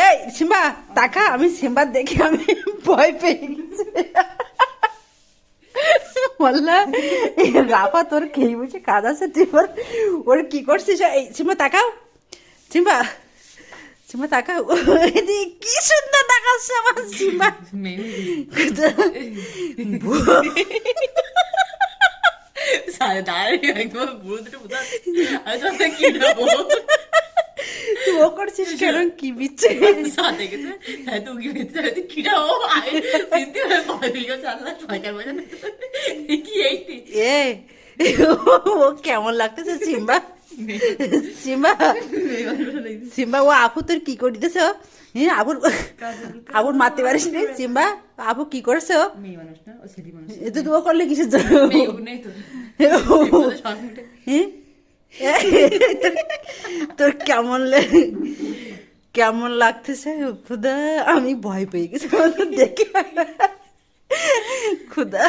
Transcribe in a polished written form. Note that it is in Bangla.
এই সিম্বা তাকা, আমি সিম্বা দেখে আমি ভয় পেয়ে গেছি। বললা রাফা তোর খেয়ে বসে কাজ আছে, তুই ওর কি করছিস? এই সিম্বা তাকাও, সিম্বা সিম্বা তাকাও, কি সুন্দর তাকাচ্ছে আমার সিম্বা। ও করছিস কেন? কি বিচ্ছে এ ও কেমন লাগতেছে সিম্বা? সিম্বা সিম্বা ও আপু তোর কি করে দিতেছ? আবুর আবুর মারতে পারিস নি সিম্বা? আপু কি করেছে? এ তো তুই করলে কিসের জন্য? তোর কেমন কেমন লাগতেছে? খুদা আমি ভয় পেয়ে গেছি দেখে, খুদা।